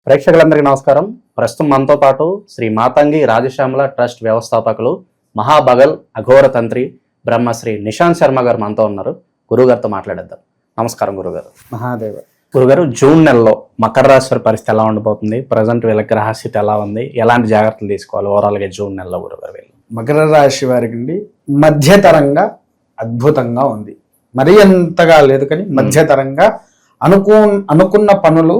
ప్రేక్షకులందరికీ నమస్కారం. ప్రస్తుతం మనతో పాటు శ్రీ మాతంగి రాజశ్యామల ట్రస్ట్ వ్యవస్థాపకులు మహాబగల్ అఘోర తంత్రి బ్రహ్మశ్రీ నిశాంత్ శర్మ గారు మనతో ఉన్నారు. గురుగారితో మాట్లాడేద్దాం. నమస్కారం గురుగారు. మహాదేవ. గురుగారు, జూన్ నెలలో మకర రాశి వారి పరిస్థితి ఎలా ఉండబోతుంది? ప్రజెంట్ వీళ్ళ గ్రహస్థితి ఎలా ఉంది? ఎలాంటి జాగ్రత్తలు తీసుకోవాలి ఓవరాల్గా జూన్ నెలలో గురుగారు? వీళ్ళు మకర రాశి వారికి మధ్యతరంగా అద్భుతంగా ఉంది. మరీ అంతగా లేదు కానీ మధ్యతరంగా అనుకున్న పనులు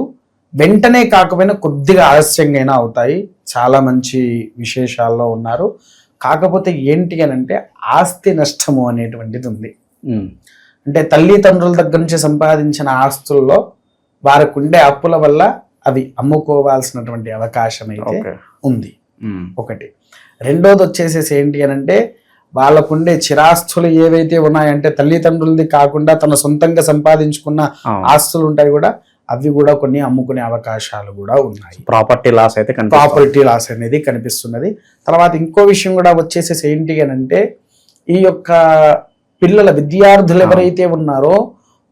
వెంటనే కాకపోయినా కొద్దిగా ఆలస్యంగా అవుతాయి. చాలా మంచి విశేషాల్లో ఉన్నారు. కాకపోతే ఏంటి అని అంటే ఆస్తి నష్టము అనేటువంటిది ఉంది. అంటే తల్లిదండ్రుల దగ్గర నుంచి సంపాదించిన ఆస్తుల్లో వారికి ఉండే అప్పుల వల్ల అవి అమ్ముకోవాల్సినటువంటి అవకాశం అయితే ఉంది. ఒకటి. రెండోది వచ్చేసేసి ఏంటి అని అంటే వాళ్ళకుండే చిరాస్తులు ఏవైతే ఉన్నాయంటే తల్లిదండ్రులది కాకుండా తన సొంతంగా సంపాదించుకున్న ఆస్తులు ఉంటాయి కూడా, అవి కూడా కొన్ని అమ్ముకునే అవకాశాలు కూడా ఉన్నాయి. ప్రాపర్టీ లాస్ అనేది కనిపిస్తున్నది. తర్వాత ఇంకో విషయం కూడా వచ్చేసేసి ఏంటి అని అంటే ఈ యొక్క విద్యార్థులు ఎవరైతే ఉన్నారో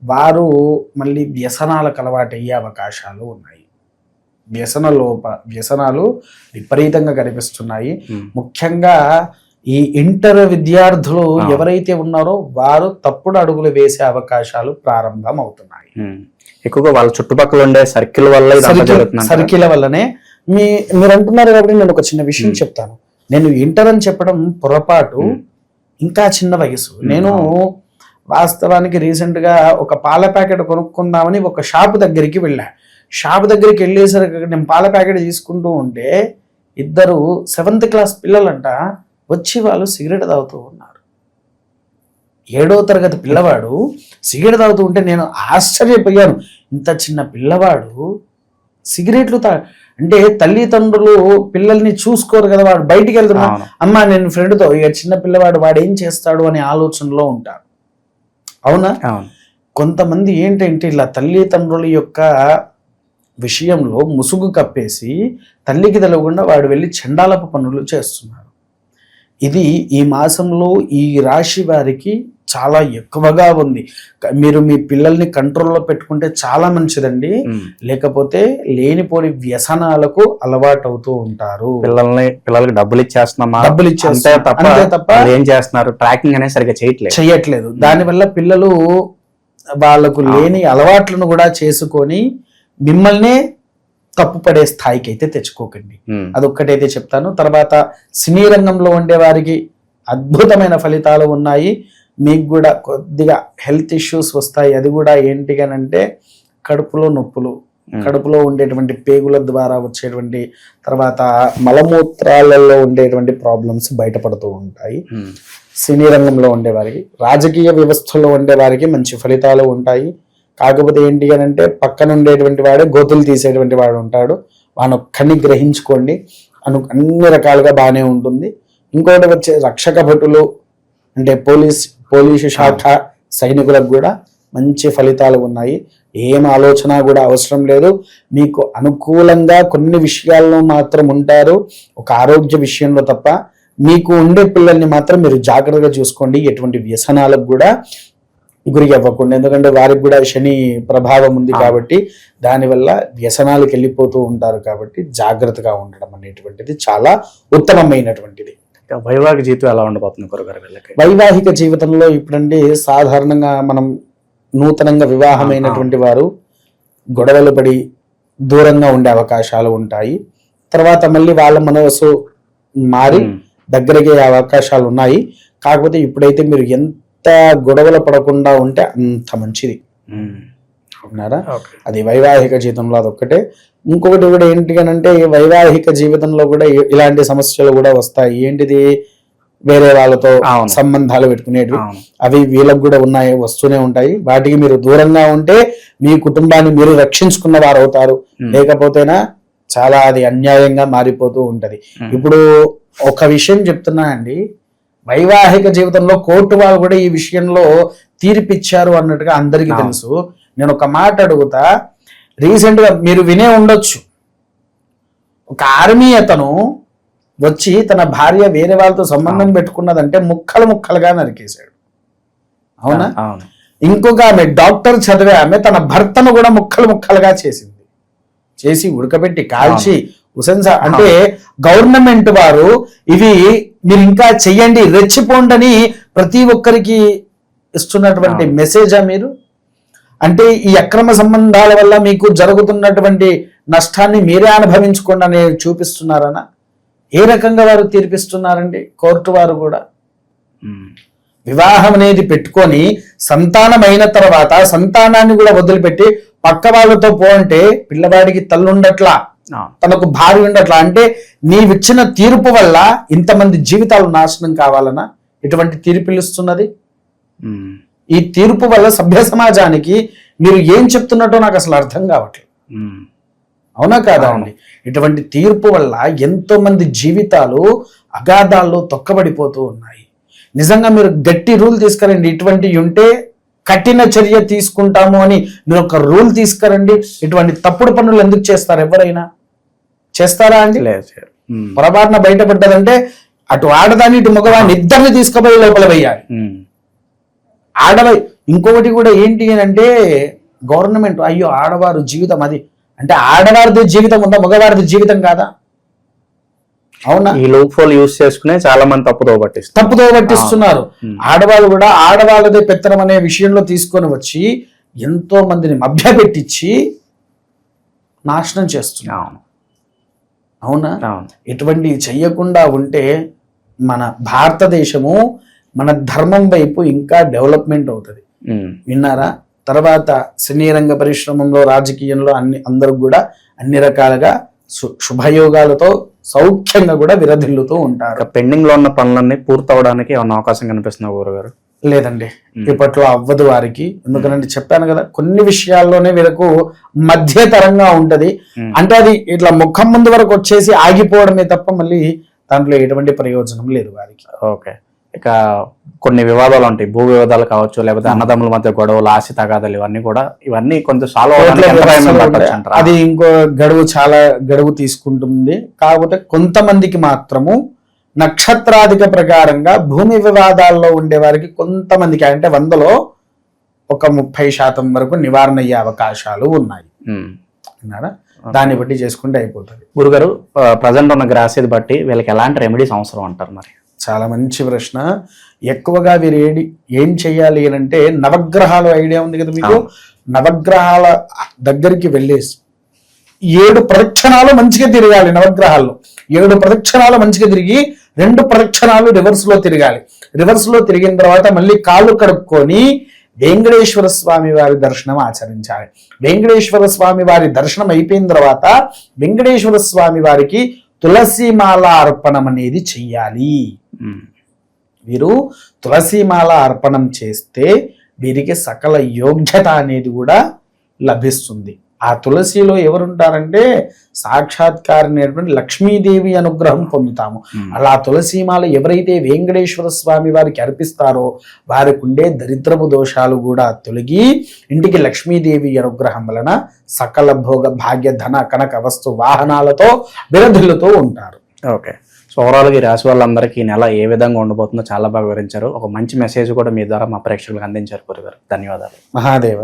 వారు మళ్ళీ వ్యసనాలకు అలవాటు అయ్యే అవకాశాలు ఉన్నాయి. వ్యసనాలు విపరీతంగా కనిపిస్తున్నాయి. ముఖ్యంగా ఈ ఇంటర్ విద్యార్థులు ఎవరైతే ఉన్నారో వారు తప్పుడు అడుగులు వేసే అవకాశాలు ప్రారంభం అవుతున్నాయి. ఎక్కువగా వాళ్ళ చుట్టుపక్కల ఉండే సర్కిల్ వల్లనే మీరు అంటున్నారు కాబట్టి నేను ఒక చిన్న విషయం చెప్తాను. నేను ఇంటర్ అని చెప్పడం పొరపాటు. ఇంకా చిన్న వయసు. నేను వాస్తవానికి రీసెంట్ గా ఒక పాల ప్యాకెట్ కొనుక్కుందామని ఒక షాప్ దగ్గరికి వెళ్ళా. షాప్ దగ్గరికి వెళ్ళేసరికి నేను పాల ప్యాకెట్ తీసుకుంటూ ఉంటే ఇద్దరు 7th క్లాస్ పిల్లలంట వచ్చి వాళ్ళు సిగరెట్ తాగుతూ ఉన్నారు. 7వ తరగతి పిల్లవాడు సిగరెట్ తాగుతూ ఉంటే నేను ఆశ్చర్యపోయాను. ఇంత చిన్న పిల్లవాడు సిగరెట్లు అంటే తల్లిదండ్రులు పిల్లల్ని చూసుకోరు కదా, వాడు బయటికి వెళ్తున్నా అమ్మా నేను ఫ్రెండ్తో, ఇక చిన్న పిల్లవాడు వాడు ఏం చేస్తాడు అనే ఆలోచనలో ఉంటారు. అవునా? కొంతమంది ఏంటంటే ఇలా తల్లిదండ్రుల యొక్క విషయంలో ముసుగు కప్పేసి తల్లికి తెలవకుండా వాడు వెళ్ళి చండాలపు పనులు చేస్తున్నారు. ఇది ఈ మాసంలో ఈ రాశి వారికి చాలా ఎక్కువగా ఉంది. మీరు మీ పిల్లల్ని కంట్రోల్లో పెట్టుకుంటే చాలా మంచిదండి. లేకపోతే లేనిపోని వ్యసనాలకు అలవాటు అవుతూ ఉంటారు. పిల్లలకి డబ్బులు ఇచ్చేస్తే తప్ప ఏం చేస్తున్నారు, ట్రాకింగ్ అనేది సరిగ్గా చేయట్లేదు. దానివల్ల పిల్లలు వాళ్ళకు లేని అలవాట్లను కూడా చేసుకొని మిమ్మల్నే తప్పుపడే స్థాయికి అయితే తెచ్చుకోకండి. అదొక్కటైతే చెప్తాను. తర్వాత సినీ రంగంలో ఉండే వారికి అద్భుతమైన ఫలితాలు ఉన్నాయి. మీకు కూడా కొద్దిగా హెల్త్ ఇష్యూస్ వస్తాయి. అది కూడా ఏంటి అని అంటే కడుపులో నొప్పులు, కడుపులో ఉండేటువంటి పేగుల ద్వారా వచ్చేటువంటి, తర్వాత మలమూత్రాలలో ఉండేటువంటి ప్రాబ్లమ్స్ బయటపడుతూ ఉంటాయి. సినీ రంగంలో ఉండేవారికి, రాజకీయ వ్యవస్థలో ఉండేవారికి మంచి ఫలితాలు ఉంటాయి. కాకపోతే ఏంటి అని అంటే పక్కన ఉండేటువంటి వాడే గోతులు తీసేటువంటి వాడు ఉంటాడు. వాడు ఒక్కడిని గ్రహించుకోండి. అన్ని రకాలుగా బాగానే ఉంటుంది. ఇంకోటి వచ్చే రక్షక భటులు అంటే పోలీసు శాఖ సైనికులకు కూడా మంచి ఫలితాలు ఉన్నాయి. ఏం ఆలోచన కూడా అవసరం లేదు. మీకు అనుకూలంగా కొన్ని విషయాల్లో మాత్రం ఉంటారు, ఒక ఆరోగ్య విషయంలో తప్ప. మీకు ఉండే పిల్లల్ని మాత్రం మీరు జాగ్రత్తగా చూసుకోండి. ఎటువంటి వ్యసనాలకు కూడా గురి అవ్వకుండా. ఎందుకంటే వారికి కూడా శని ప్రభావం ఉంది కాబట్టి దానివల్ల వ్యసనాలకు వెళ్ళిపోతూ ఉంటారు. కాబట్టి జాగ్రత్తగా ఉండడం అనేటువంటిది చాలా ఉత్తమమైనటువంటిది. వైవాహిక జీవితం ఎలా ఉండబోతుంది గురుగారు? వైవాహిక జీవితంలో ఇప్పుడంటే సాధారణంగా మనం నూతనంగా వివాహమైనటువంటి వారు గొడవలు పడి దూరంగా ఉండే అవకాశాలు ఉంటాయి. తర్వాత మళ్ళీ వాళ్ళ మనసు మారి దగ్గరికి అవకాశాలు ఉన్నాయి. కాకపోతే ఇప్పుడైతే మీరు ఎంత గొడవలు పడకుండా ఉంటే అంత మంచిది. అవునారా? అది వైవాహిక జీవితంలో అదొక్కటే. ఇంకొకటి కూడా ఏంటి అని అంటే వైవాహిక జీవితంలో కూడా ఇలాంటి సమస్యలు కూడా వస్తాయి. ఏంటిది? వేరే వాళ్ళతో సంబంధాలు పెట్టుకునేవి, అవి వీళ్ళకు కూడా వస్తూనే ఉంటాయి. వాటికి మీరు దూరంగా ఉంటే మీ కుటుంబాన్ని మీరు రక్షించుకున్న వారు అవుతారు. లేకపోతేనా చాలా అది అన్యాయంగా మారిపోతూ ఉంటది. ఇప్పుడు ఒక విషయం చెప్తున్నా అండి, వైవాహిక జీవితంలో కోర్టు వాళ్ళు కూడా ఈ విషయంలో తీర్పిచ్చారు అన్నట్టుగా అందరికీ తెలుసు. నేను ఒక మాట అడుగుతా. రీసెంట్ గా మీరు వినే ఉండొచ్చు, ఒక ఆర్మీ అతను వచ్చి తన భార్య వేరే వాళ్ళతో సంబంధం పెట్టుకున్నదంటే ముక్కలుగా నరికేశాడు. అవునా? ఇంకొక ఆమె డాక్టర్ చదివే ఆమె తన భర్తను కూడా ముక్కలుగా చేసి ఉడకబెట్టి కాల్చి ఉసెన్సా అంటే గవర్నమెంట్ వారు ఇవి మీరు ఇంకా చెయ్యండి రెచ్చిపోండి అని ప్రతి ఒక్కరికి ఇస్తున్నటువంటి మెసేజా మీరు? అంటే ఈ అక్రమ సంబంధాల వల్ల మీకు జరుగుతున్నటువంటి నష్టాన్ని మీరే అనుభవించుకోండి అని చూపిస్తున్నారనా? ఏ రకంగా వారు తీర్పిస్తున్నారండి కోర్టు వారు కూడా? వివాహం అనేది పెట్టుకొని సంతానమైన తర్వాత సంతానాన్ని కూడా వదిలిపెట్టి పక్క వాళ్ళతో అంటే పిల్లవాడికి తల్లుండట్లా, తనకు భార్య ఉండట్లా. అంటే నీవిచ్చిన తీర్పు వల్ల ఇంతమంది జీవితాలు నాశనం కావాలనా ఇటువంటి తీర్పులు ఇస్తున్నది? ఈ తీర్పు వల్ల సభ్య సమాజానికి మీరు ఏం చెప్తున్నట్టో నాకు అసలు అర్థం కావట్లేదు. అవునా కాదా అండి? ఇటువంటి తీర్పు వల్ల ఎంతో మంది జీవితాలు అగాధాల్లో తొక్కబడిపోతూ ఉన్నాయి. నిజంగా మీరు గట్టి రూల్ తీసుకురండి, ఇటువంటివి ఉంటే కఠిన చర్య తీసుకుంటాము అని మీరు ఒక రూల్ తీసుకురండి. ఇటువంటి తప్పుడు పనులు ఎందుకు చేస్తారు? ఎవరైనా చేస్తారా అండి? పొరపాటున బయటపడ్డదంటే అటు ఆడదాన్ని ఇటు మగవాడిని ఇద్దరిని తీసుకుపోయి లోపల వేయాలి. ఇంకొకటి కూడా ఏంటి అంటే గవర్నమెంట్ అయ్యో ఆడవారు జీవితం అది అంటే ఆడవారిది జీవితం ఉందా, మగవారిది జీవితం కాదా? అవునా? ఈ లూప్ హోల్ యూస్ చేసుకునే చాలా మంది తప్పుదో పట్టిస్తున్నారు. ఆడవాళ్ళు కూడా ఆడవాళ్ళదే పెత్తనం అనే విషయంలో తీసుకొని వచ్చి ఎంతో మందిని మభ్యపెట్టించి నాశనం చేస్తున్నారు. అవునా? ఇటువంటి చెయ్యకుండా ఉంటే మన భారతదేశము మన ధర్మం వైపు ఇంకా డెవలప్మెంట్ అవుతుంది. విన్నారా? తర్వాత సినీ రంగ పరిశ్రమంలో రాజకీయంలో అందరూ కూడా అన్ని రకాలుగా శుభయోగాలతో సౌఖ్యంగా కూడా విరధిల్లుతూ ఉంటారు. పెండింగ్ లో ఉన్న పనులన్నీ పూర్తవడానికి ఏమన్నా అవకాశం కనిపిస్తున్నా గురుగారు? లేదండి, ఇప్పట్లో అవ్వదు వారికి. ఎందుకంటే చెప్పాను కదా, కొన్ని విషయాల్లోనే వీళ్ళకు మధ్యతరంగా ఉంటది. అంటే అది ఇట్లా ముఖం ముందు వరకు వచ్చేసి ఆగిపోవడమే తప్ప మళ్ళీ దాంట్లో ఎటువంటి ప్రయోజనం లేదు వారికి. ఓకే, ఇక కొన్ని వివాదాలు ఉంటాయి, భూ వివాదాలు కావచ్చు, లేకపోతే అన్నదమ్ముల మధ్య గొడవలు, ఆస్తి తగాదాలు, ఇవన్నీ కొంచెం సాల్వ్ అవ్వడానికి అది ఇంకో చాలా గడువు తీసుకుంటుంది. కాకపోతే కొంతమందికి మాత్రము నక్షత్రాధిక ప్రకారంగా భూమి వివాదాల్లో ఉండే వారికి కొంతమందికి అంటే 100లో ఒక 30% వరకు నివారణ అయ్యే అవకాశాలు ఉన్నాయి. అన్నారా? దాన్ని బట్టి చేసుకుంటే అయిపోతుంది. గురుగారు, ప్రజెంట్ ఉన్న గ్రాసేది బట్టి వీళ్ళకి ఎలాంటి రెమెడీస్ అవసరం అంటారు? మరి చాలా మంచి ప్రశ్న. ఎక్కువగా వీరు ఏం చెయ్యాలి అంటే నవగ్రహాలు ఐడియా ఉంది కదా మీకు? నవగ్రహాల దగ్గరికి వెళ్ళేసి 7 ప్రదక్షిణాలు మంచిగా తిరగాలి. నవగ్రహాల్లో 7 ప్రదక్షిణాలు మంచిగా తిరిగి 2 ప్రదక్షిణాలు రివర్స్ లో తిరగాలి. రివర్స్ లో తిరిగిన తర్వాత మళ్ళీ కాళ్ళు కడుక్కొని వెంకటేశ్వర స్వామి వారి దర్శనం ఆచరించాలి. వెంకటేశ్వర స్వామి వారి దర్శనం అయిపోయిన తర్వాత వెంకటేశ్వర స్వామి వారికి తులసిమాల అర్పణం అనేది చెయ్యాలి. వీరు తులసిమాల అర్పణం చేస్తే వీరికి సకల యోగ్యత అనేది కూడా లభిస్తుంది. ఆ తులసిలో ఎవరుంటారంటే సాక్షాత్కారైనటువంటి లక్ష్మీదేవి అనుగ్రహం పొందుతాము. అలా తులసిమాల ఎవరైతే వెంకటేశ్వర స్వామి వారికి అర్పిస్తారో వారికి ఉండే దరిద్రపు దోషాలు కూడా తొలగి ఇంటికి లక్ష్మీదేవి అనుగ్రహం వలన సకల భోగ భాగ్య ధన కనక వస్తు వాహనాలతో విరధిల్లుతూ ఉంటారు. ఓకే, సో ఓవరాల్గా ఈ రాశి వాళ్ళందరికీ ఈ నెల ఏ విధంగా ఉండబోతుందో చాలా బాగా వివరించారు. ఒక మంచి మెసేజ్ కూడా మీ ద్వారా మా ప్రేక్షకులకు అందించారు గురుగారు. ధన్యవాదాలు. మహాదేవ.